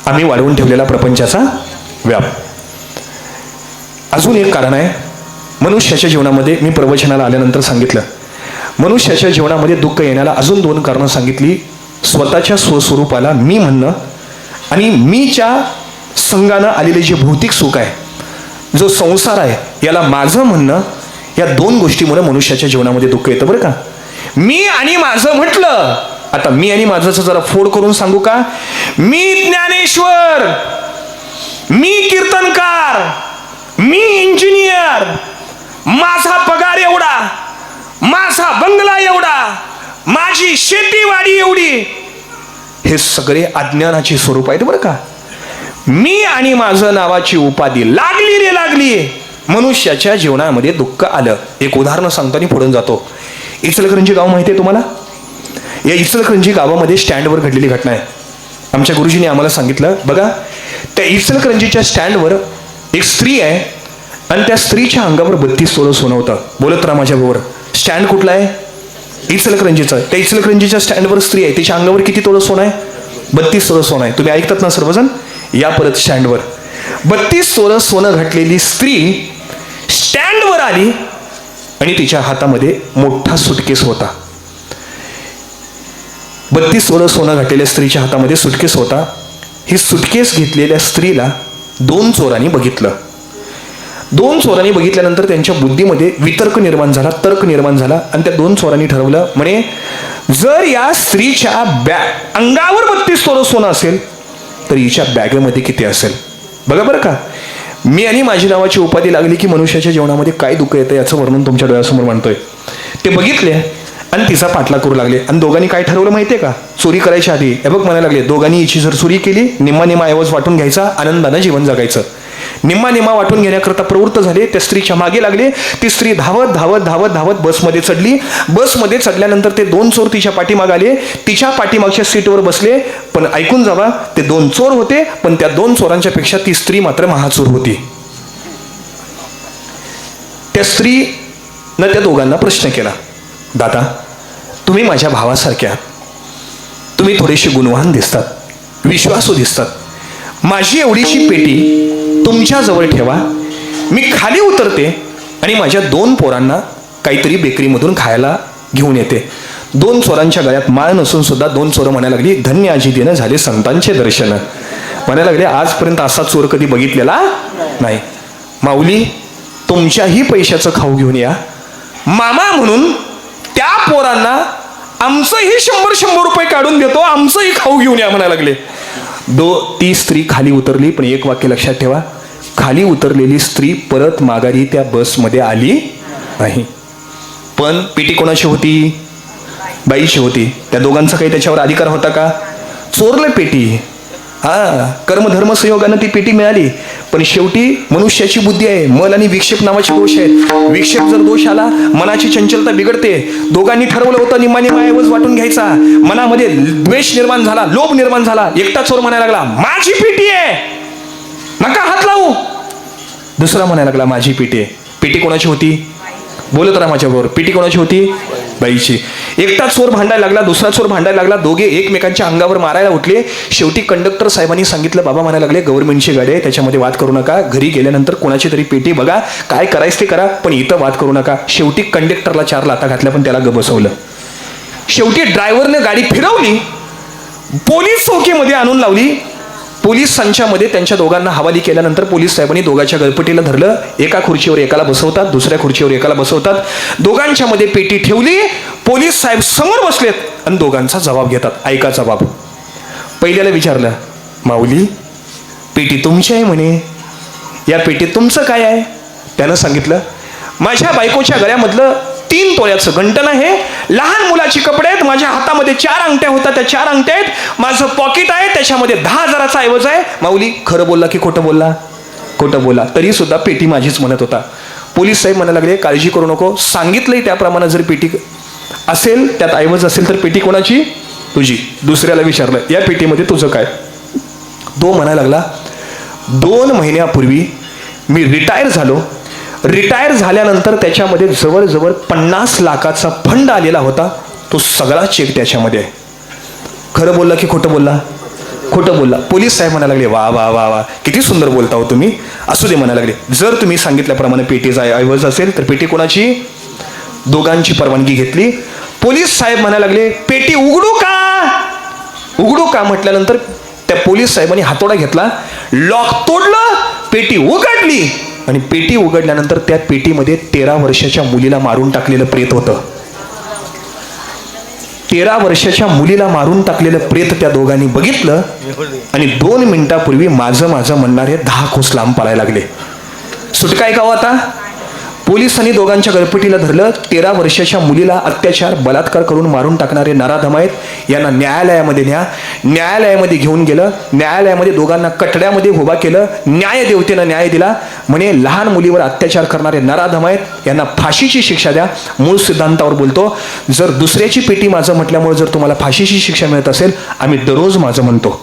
आम्ही वाढवून ठेवलेला प्रपंचाचा व्याप. अजून एक कारण आहे मनुष्याच्या जीवनामध्ये. मी प्रवचनाला आल्यानंतर सांगितलं, मनुष्याच्या जीवनामध्ये दुःख येण्याला अजून 2 कारणं सांगितली. स्वतःच्या स्वस्वरूपाला मी म्हणणं आणि मीच्या संघानं आलेले जे भौतिक सुख आहे, जो संसार आहे, याला माझं म्हणणं. या 2 गोष्टीमुळे मनुष्याच्या जीवनामध्ये दुःख येतं बरं का. मी आणि माझं म्हटलं, आता मी आणि माझं जरा फोड करून सांगू का. मी ज्ञानेश्वर, मी कीर्तनकार, मी इंजिनियर, माझा पगार एवढा, माझा बंगला एवढा, माझी शेतीवाडी एवढी, हे सगळे अज्ञानाचे स्वरूप आहेत बरं का. मी आणि माझं नावाची उपाधी लागली रे लागली, मनुष्याच्या जीवनामध्ये दुःख आलं. एक उदाहरण सांगतो आणि पुढे जातो. इचलकरंजी गाव माहिती आहे तुम्हाला. या इचलकरंजी गावामध्ये स्टँडवर घडलेली घटना आहे. आमच्या गुरुजींनी आम्हाला सांगितलं, बघा त्या इचलकरंजीच्या स्टँडवर एक स्त्री आहे आणि त्या स्त्रीच्या अंगावर 32 तोळं सोनं होतं. बोलत राहा माझ्याबरोबर. स्टँड कुठला आहे? इचलकरंजीचं. त्या इचलकरंजीच्या स्टँडवर स्त्री आहे, तिच्या अंगावर किती तोळं सोनं आहे? 32 तोळं सोनं आहे. तुम्ही ऐकतात ना सर्वजण. या परत स्टँडवर 32 तोळं सोनं घातलेली स्त्री स्टँडवर आली आणि तिच्या हातामध्ये मोठा सुटकेस होता. 32 तोळं सोनं घातलेल्या स्त्रीच्या हातामध्ये सुटकेस होता. ही सुटकेस घेतलेल्या स्त्रीला 2 चोरांनी बघितलं. 2 चोरांनी बघितल्यानंतर त्यांच्या बुद्धीमध्ये वितर्क निर्माण झाला, तर्क निर्माण झाला आणि त्या 2 चोरांनी ठरवलं, म्हणे जर या स्त्रीच्या अंगावर 32 तोळं सोनं असेल तर हिच्या बॅगेमध्ये किती असेल. बघा बरं का, मी आणि माझी नावाची उपाधी लागली की मनुष्याच्या जीवनामध्ये काय दुःख येतं याचं वर्णन तुमच्या डोळ्यासमोर मांडतोय. ते बघितले आणि तिचा पाठलाग करू लागले. आणि दोघांनी काय ठरवलं माहितीये का, चोरी करायच्या आधी हे बघ म्हणायला लागले, दोघांनी हिची जर चोरी केली, निम्मा निम्मा ऐवज वाटून घ्यायचा, आनंदानं जीवन जगायचं. निम्मा निम्मा वाटून घेण्याकरता प्रवृत्त झाले. त्या स्त्रीच्या मागे लागले. ती स्त्री धावत धावत धावत धावत बसमध्ये चढली. बसमध्ये चढल्यानंतर ते 2 चोर तिच्या पाठीमागे आले. तिच्या पाठीमागच्या सीटवर बसले. पण ऐकून जावा, ते 2 चोर होते, पण त्या 2 चोरांच्या पेक्षा ती स्त्री मात्र महाचोर होती. त्या स्त्रीनं त्या दोघांना प्रश्न केला, दादा तुम्ही माझ्या भावासारखे आहात, तुम्ही थोडेसे गुणवान दिसतात, विश्वासू दिसतात, माझी एवढीशी पेटी तुमच्या जवळ ठेवा, मी खाली उतरते आणि माझ्या 2 पोरांना काहीतरी बेकरीमधून खायला घेऊन येते. 2 चोरांच्या गळ्यात माळ नसून सुद्धा 2 चोरं म्हणायला लागली, धन्य आजी देणं झाले संतांचे दर्शन. म्हणायला लागले, आजपर्यंत असा चोर कधी बघितलेला नाही. माऊली तुमच्याही पैशाचं खाऊ घेऊन या, मामा म्हणून त्या पोरांना आमचंही 100-100 रुपये काढून देतो, आमचंही खाऊ घेऊन या म्हणायला लागले. ती स्त्री खाली उतरली. पण एक वाक्य लक्षात ठेवा, खाली उतरलेली स्त्री परत माघारी त्या बसमध्ये आली नाही. पण पेटी कोणाची होती? बाईची होती. त्या दोघांचा काही त्याच्यावर अधिकार होता का? चोरलं पेटी. कर्मधर्म संयोगानं ती पेटी मिळाली. पण शेवटी मनुष्याची बुद्धी आहे, मल आणि विक्षेप नावाचे दोष आहेत. विक्षेप जर दोष आला, मनाची चंचलता बिघडते. दोघांनी ठरवलं होतं निम्मा निम्मा ऐवज वाटून घ्यायचा. मनामध्ये द्वेष निर्माण झाला, लोभ निर्माण झाला. एकटा चोर म्हणायला लागला, माझी पेटी आहे, नका हात लावू. दुसरा म्हणायला लागला, माझी पेटी आहे. पेटी कोणाची होती? बोलत राहा माझ्याबरोबर. पेटी कोणाची होती? बाईची. एकटा चोर भांडायला लागला, दुसरा चोर भांडायला लागला. दोघे एकमेकांच्या अंगावर मारायला उठले. शेवटी कंडक्टर साहेबांनी सांगितलं, बाबा म्हणायला लागले, गव्हर्नमेंटची गाडी आहे, त्याच्यामध्ये वाद करू नका. घरी गेल्यानंतर कोणाची तरी पेटी बघा, काय करायचं ते करा, पण इथं वाद करू नका. शेवटी कंडक्टरला 4 लाथा घातल्या, पण त्याला बसवलं. शेवटी ड्रायव्हरने गाडी फिरवली, पोलीस चौकीमध्ये आणून लावली. पोलीस संचामध्ये त्यांच्या दोघांना हवाली केल्यानंतर पोलीस साहेबांनी दोघांच्या गळपटीला धरलं. एका खुर्चीवर एकाला बसवतात, दुसऱ्या खुर्चीवर एकाला बसवतात. दोघांच्या मध्ये पेटी ठेवली. पोलीस साहेब समोर बसलेत आणि दोघांचा जबाब घेतात. ऐका जबाब. पहिल्याला विचारलं, माऊली पेटी तुमची आहे म्हणे, या पेटीत तुमचं काय आहे? त्यानं सांगितलं, माझ्या बायकोच्या गळ्यामधलं 3 तोळ्याचं गंटन आहे, लहान मुलाची कपडे आहेत, माझ्या हातामध्ये 4 अंगठ्या होत्या, त्या 4 अंगठ्या आहेत, माझं पॉकेट आहे, त्याच्यामध्ये 10,000चा ऐवज आहे. माऊली खरं बोलला की खोटं बोलला? खोटं बोलला. तरी सुद्धा पेटी माझीच म्हणत होता. पोलीस साहेब म्हणायला लागले, काळजी करू नको, सांगितलंय त्याप्रमाणे जर पेटी असेल, त्यात ऐवज असेल तर पेटी कोणाची? तुझी. दुसऱ्याला विचारलं, या पेटीमध्ये तुझं काय? तो म्हणायला लागला, 2 महिन्यापूर्वी मी रिटायर झालो. रिटायर झाल्यानंतर त्याच्यामध्ये जवळजवळ 50 लाखाचा फंड आलेला होता, तो सगळा चेक त्याच्यामध्ये आहे. खरं बोलला की खोटं बोलला? खोटं बोलला. पोलीस साहेब म्हणायला लागले, वा वा वा वा, किती सुंदर बोलता हो तुम्ही. असू दे म्हणायला लागले, जर तुम्ही सांगितल्याप्रमाणे पेटीचा ऐवज असेल तर पेटी कोणाची? दोघांची परवानगी घेतली. पोलीस साहेब म्हणायला लागले, पेटी उघडू का? उघडू का म्हटल्यानंतर त्या पोलीस साहेबांनी हातोडा घेतला, लॉक तोडलं, पेटी उघडली. आणि पेटी उघडल्यानंतर त्या पेटीमध्ये 13 वर्षाच्या मुलीला मारून टाकलेलं प्रेत होतं. 13 वर्षाच्या मुलीला मारून टाकलेलं प्रेत त्या दोघांनी बघितलं आणि 2 मिनिटापूर्वी माझं म्हणणारे 10 कोस लांब पळायला लागले. सुटका आहे का हो आता? पोलिसांनी दोघांच्या गळपटीला धरलं. 13 वर्षाच्या मुलीला अत्याचार बलात्कार करून मारून टाकणारे नराधम आहेत, यांना न्यायालयामध्ये न्या. न्यायालयामध्ये घेऊन गेलं. न्यायालयामध्ये दोघांना कटड्यामध्ये उभा केलं. न्यायदेवतेनं न्याय दिला. म्हणे लहान मुलीवर अत्याचार करणारे नराधम आहेत, यांना फाशीची शिक्षा द्या. मूळ सिद्धांतावर बोलतो, जर दुसऱ्याची पेटी माझं म्हटल्यामुळे जर तुम्हाला फाशीची शिक्षा मिळत असेल, आम्ही दररोज माझं म्हणतो.